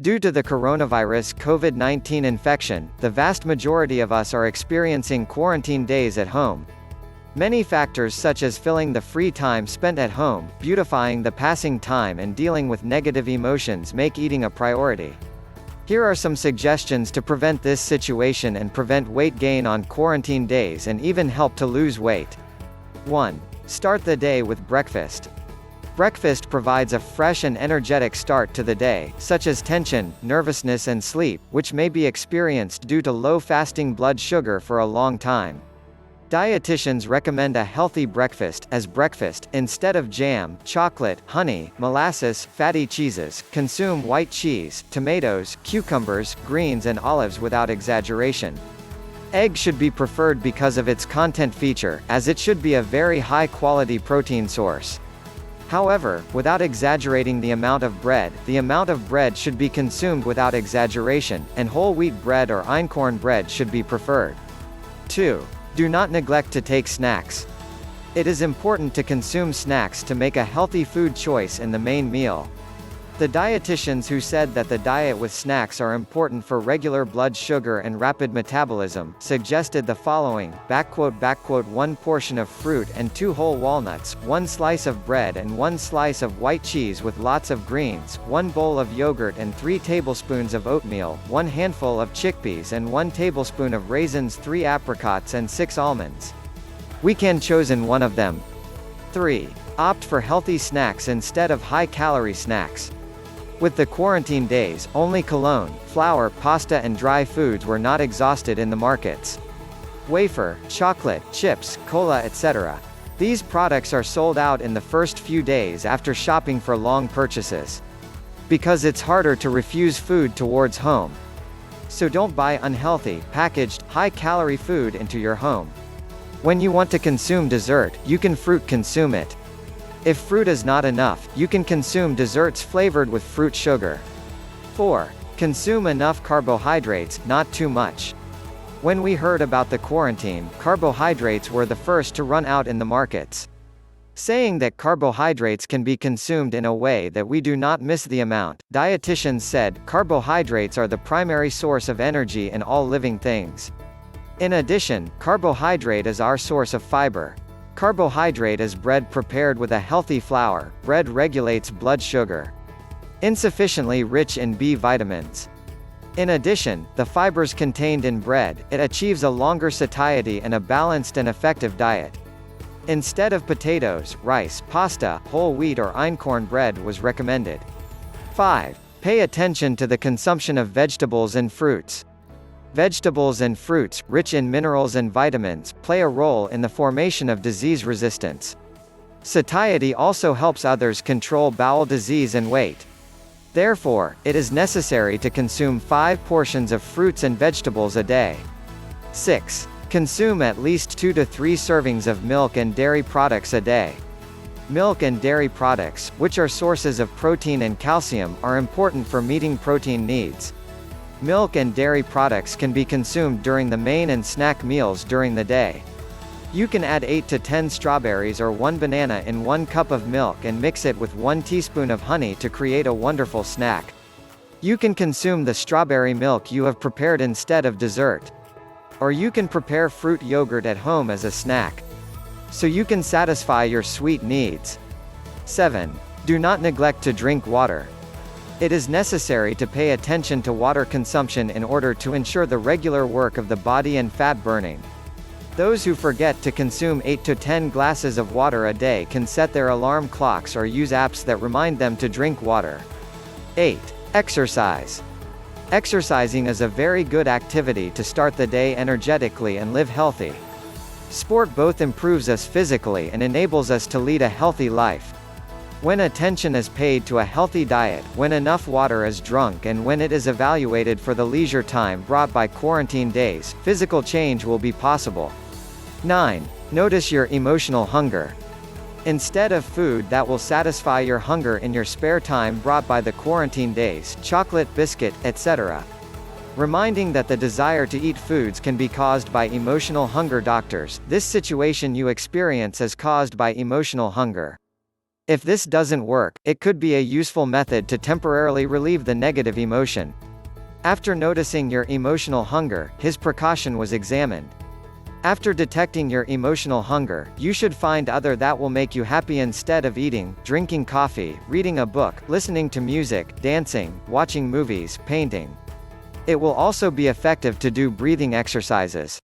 Due to the coronavirus COVID-19 infection, the vast majority of us are experiencing quarantine days at home. Many factors such as filling the free time spent at home, beautifying the passing time and dealing with negative emotions make eating a priority. Here are some suggestions to prevent this situation and prevent weight gain on quarantine days and even help to lose weight. 1. Start the day with breakfast. Breakfast provides a fresh and energetic start to the day, such as tension, nervousness and sleep, which may be experienced due to low fasting blood sugar for a long time. Dietitians recommend a healthy breakfast as breakfast. Instead of jam, chocolate, honey, molasses, fatty cheeses, consume white cheese, tomatoes, cucumbers, greens and olives without exaggeration. Egg should be preferred because of its content feature, as it should be a very high-quality protein source. However, without exaggerating the amount of bread should be consumed without exaggeration, and whole wheat bread or einkorn bread should be preferred. 2. Do not neglect to take snacks. It is important to consume snacks to make a healthy food choice in the main meal. The dietitians who said that the diet with snacks are important for regular blood sugar and rapid metabolism, suggested the following, "1 portion of fruit and 2 whole walnuts, 1 slice of bread and 1 slice of white cheese with lots of greens, 1 bowl of yogurt and 3 tablespoons of oatmeal, 1 handful of chickpeas and 1 tablespoon of raisins, 3 apricots and 6 almonds." We can chosen one of them. 3. Opt for healthy snacks instead of high-calorie snacks. With the quarantine days, only cologne, flour, pasta and dry foods were not exhausted in the markets. Wafer, chocolate, chips, cola etc. These products are sold out in the first few days after shopping for long purchases. Because it's harder to refuse food towards home. So don't buy unhealthy, packaged, high-calorie food into your home. When you want to consume dessert, you can consume it. If fruit is not enough, you can consume desserts flavored with fruit sugar. 4. Consume enough carbohydrates, not too much. When we heard about the quarantine, carbohydrates were the first to run out in the markets. Saying that carbohydrates can be consumed in a way that we do not miss the amount, dietitians said, carbohydrates are the primary source of energy in all living things. In addition, carbohydrate is our source of fiber. Carbohydrate is bread prepared with a healthy flour. Bread regulates blood sugar. Insufficiently rich in B vitamins. In addition, the fibers contained in bread, it achieves a longer satiety and a balanced and effective diet. Instead of potatoes, rice, pasta, whole wheat or einkorn bread was recommended. 5. Pay attention to the consumption of vegetables and fruits. Vegetables and fruits, rich in minerals and vitamins, play a role in the formation of disease resistance. Satiety also helps others control bowel disease and weight. Therefore, it is necessary to consume 5 portions of fruits and vegetables a day. 6. Consume at least 2 to 3 servings of milk and dairy products a day. Milk and dairy products, which are sources of protein and calcium, are important for meeting protein needs. Milk and dairy products can be consumed during the main and snack meals during the day. You can add 8 to 10 strawberries or 1 banana in 1 cup of milk and mix it with 1 teaspoon of honey to create a wonderful snack. You can consume the strawberry milk you have prepared instead of dessert. Or you can prepare fruit yogurt at home as a snack. So you can satisfy your sweet needs. 7. Do not neglect to drink water. It is necessary to pay attention to water consumption in order to ensure the regular work of the body and fat burning. Those who forget to consume 8 to 10 glasses of water a day can set their alarm clocks or use apps that remind them to drink water. 8. Exercise. Exercising is a very good activity to start the day energetically and live healthy. Sport both improves us physically and enables us to lead a healthy life. When attention is paid to a healthy diet, when enough water is drunk and when it is evaluated for the leisure time brought by quarantine days, physical change will be possible. 9. Notice your emotional hunger. Instead of food that will satisfy your hunger in your spare time brought by the quarantine days, chocolate, biscuit, etc. Reminding that the desire to eat foods can be caused by emotional hunger. Doctors, this situation you experience is caused by emotional hunger. If this doesn't work, it could be a useful method to temporarily relieve the negative emotion. After noticing your emotional hunger, his precaution was examined. After detecting your emotional hunger, you should find other that will make you happy instead of eating, drinking coffee, reading a book, listening to music, dancing, watching movies, painting. It will also be effective to do breathing exercises.